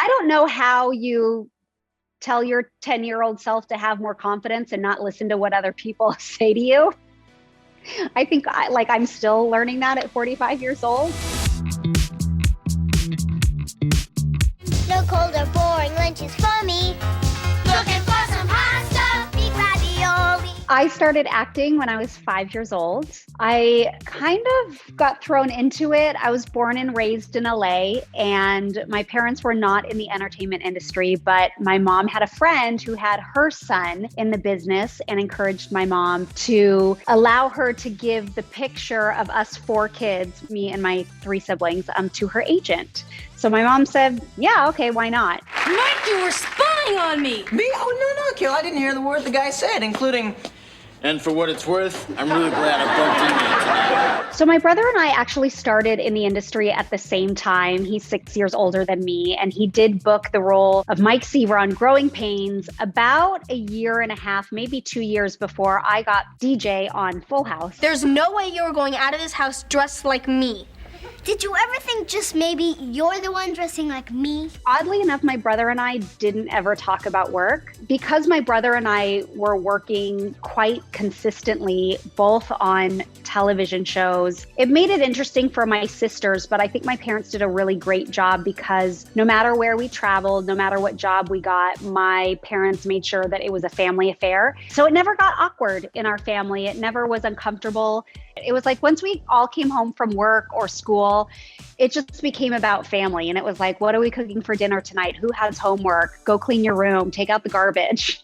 I don't know how you tell your 10-year-old self to have more confidence and not listen to what other people say to you. I think I'm still learning that at 45 years old. No cold or boring lunches for me. Looking for some hot stuff, beef ravioli. I started acting when I was 5 years old. I kind of got thrown into it. I was born and raised in LA, and my parents were not in the entertainment industry, but my mom had a friend who had her son in the business and encouraged my mom to allow her to give the picture of us 4 kids, me and my 3 siblings, to her agent. So my mom said, yeah, okay, why not? Mike, you were spying on me! Me? Oh, no, Kill. I didn't hear the word the guy said, including... And for what it's worth, I'm really glad I bumped into you tonight. So my brother and I actually started in the industry at the same time. He's 6 years older than me, and he did book the role of Mike Seaver on Growing Pains about a year and a half, maybe 2 years before I got DJ on Full House. There's no way you were going out of this house dressed like me. Did you ever think just maybe you're the one dressing like me? Oddly enough, my brother and I didn't ever talk about work. Because my brother and I were working quite consistently, both on television shows, it made it interesting for my sisters, but I think my parents did a really great job because no matter where we traveled, no matter what job we got, my parents made sure that it was a family affair. So it never got awkward in our family. It never was uncomfortable. It was like once we all came home from work or school, it just became about family. And it was like, what are we cooking for dinner tonight? Who has homework? Go clean your room, take out the garbage.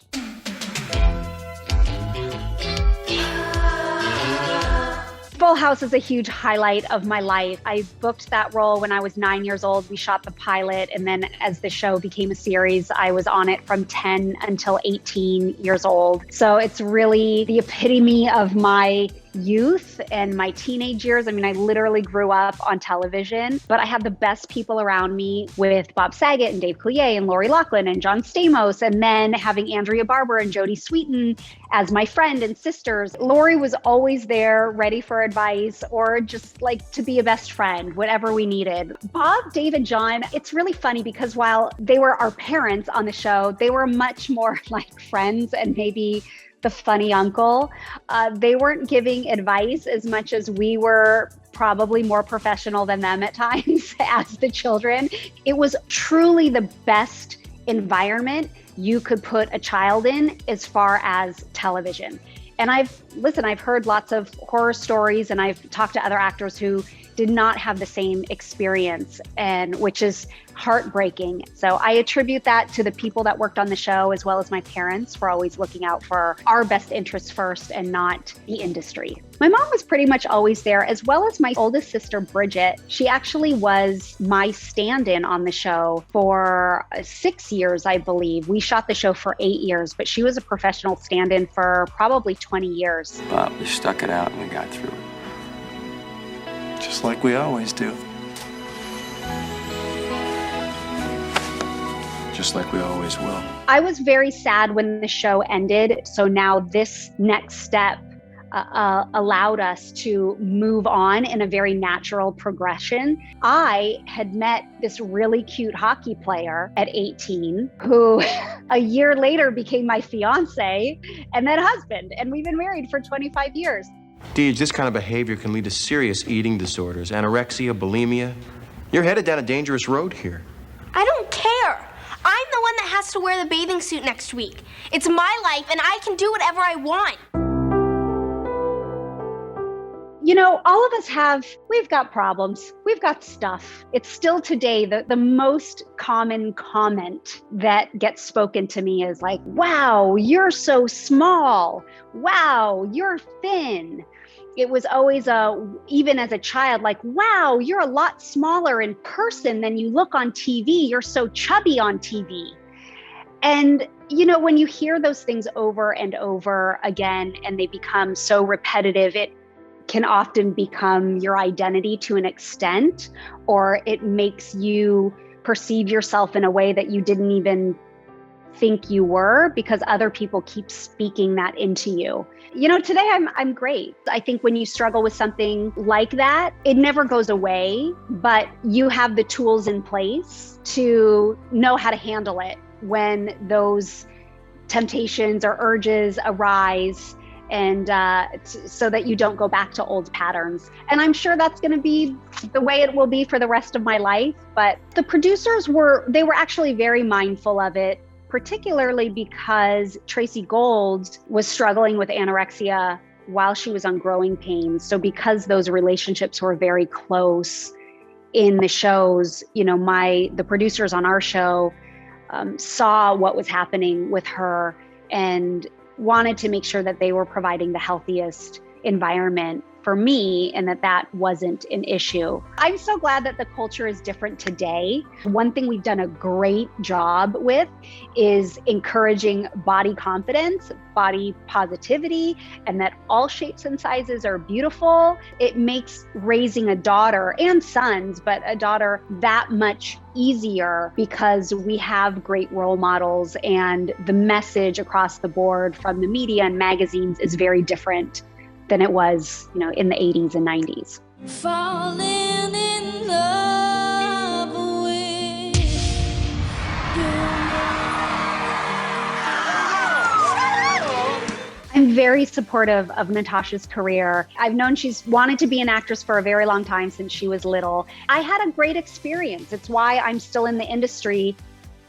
Full House is a huge highlight of my life. I booked that role when I was 9 years old. We shot the pilot, and then as the show became a series, I was on it from 10 until 18 years old. So it's really the epitome of my youth and my teenage years. I mean, I literally grew up on television, but I had the best people around me with Bob Saget and Dave Coulier and Lori Loughlin and John Stamos, and then having Andrea Barber and Jodie Sweetin as my friend and sisters. Lori was always there, ready for advice or just like to be a best friend, whatever we needed. Bob, Dave, and John, it's really funny because while they were our parents on the show, they were much more like friends and maybe the funny uncle. They weren't giving advice as much as we were probably more professional than them at times as the children. It was truly the best environment you could put a child in as far as television. And I've heard lots of horror stories, and I've talked to other actors who did not have the same experience, and which is heartbreaking. So I attribute that to the people that worked on the show, as well as my parents, for always looking out for our best interests first and not the industry. My mom was pretty much always there, as well as my oldest sister, Bridget. She actually was my stand-in on the show for 6 years, I believe. We shot the show for 8 years, but she was a professional stand-in for probably 20 years. But we stuck it out and we got through it. Just like we always do. Just like we always will. I was very sad when the show ended. So now this next step allowed us to move on in a very natural progression. I had met this really cute hockey player at 18 who a year later became my fiance and then husband. And we've been married for 25 years. Deej, this kind of behavior can lead to serious eating disorders, anorexia, bulimia. You're headed down a dangerous road here. I don't care. I'm the one that has to wear the bathing suit next week. It's my life, and I can do whatever I want. You know, all of us we've got problems. We've got stuff. It's still today, the most common comment that gets spoken to me is like, wow, you're so small. Wow, you're thin. It was always even as a child, like, wow, you're a lot smaller in person than you look on TV. You're so chubby on TV. And, you know, when you hear those things over and over again, and they become so repetitive, it can often become your identity to an extent, or it makes you perceive yourself in a way that you didn't even think you were because other people keep speaking that into you. You know, today I'm great. I think when you struggle with something like that, it never goes away, but you have the tools in place to know how to handle it when those temptations or urges arise, and so that you don't go back to old patterns. And I'm sure that's going to be the way it will be for the rest of my life. But the producers were actually very mindful of it, particularly because Tracy Gold was struggling with anorexia while she was on growing pains. So because those relationships were very close in the shows, you know, the producers on our show saw what was happening with her and wanted to make sure that they were providing the healthiest environment for me and that wasn't an issue. I'm so glad that the culture is different today. One thing we've done a great job with is encouraging body confidence, body positivity, and that all shapes and sizes are beautiful. It makes raising a daughter and sons, but a daughter that much easier because we have great role models, and the message across the board from the media and magazines is very different than it was, you know, in the 80s and 90s. Falling in love with you. I'm very supportive of Natasha's career. I've known she's wanted to be an actress for a very long time, since she was little. I had a great experience. It's why I'm still in the industry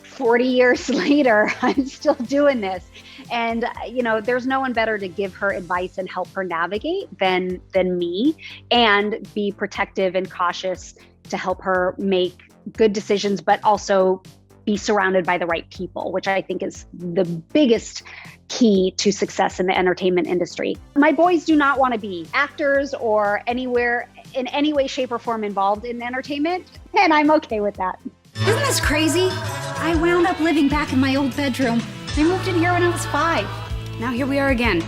40 years later. I'm still doing this. And, you know, there's no one better to give her advice and help her navigate than me, and be protective and cautious to help her make good decisions, but also be surrounded by the right people, which I think is the biggest key to success in the entertainment industry. My boys do not want to be actors or anywhere in any way, shape, or form involved in entertainment, and I'm okay with that. Isn't this crazy? I wound up living back in my old bedroom. I moved in here when I was 5. Now here we are again.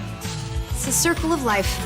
It's a circle of life.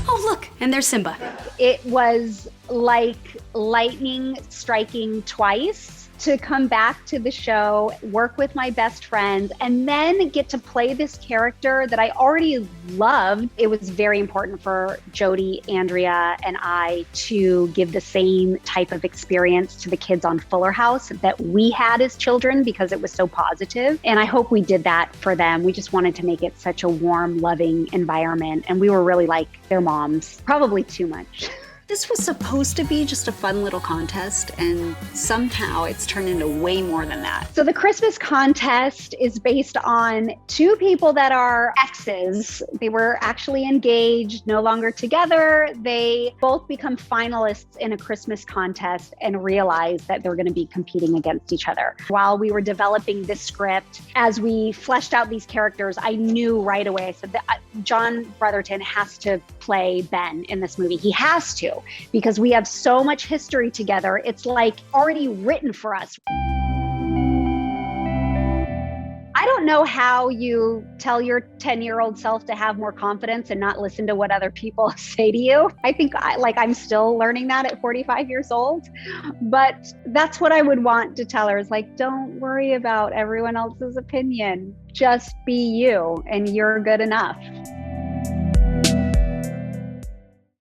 Oh, look, and there's Simba. It was like lightning striking twice to come back to the show, work with my best friends, and then get to play this character that I already loved. It was very important for Jodie, Andrea, and I to give the same type of experience to the kids on Fuller House that we had as children, because it was so positive. And I hope we did that for them. We just wanted to make it such a warm, loving environment. And we were really like their moms, probably too much. This was supposed to be just a fun little contest, and somehow it's turned into way more than that. So the Christmas contest is based on 2 people that are exes. They were actually engaged, no longer together. They both become finalists in a Christmas contest and realize that they're going to be competing against each other. While we were developing this script, as we fleshed out these characters, I knew right away, I said that John Brotherton has to play Ben in this movie. He has to, because we have so much history together. It's like already written for us. I don't know how you tell your 10-year-old self to have more confidence and not listen to what other people say to you. I think I'm still learning that at 45 years old, but that's what I would want to tell her, is like, don't worry about everyone else's opinion. Just be you, and you're good enough.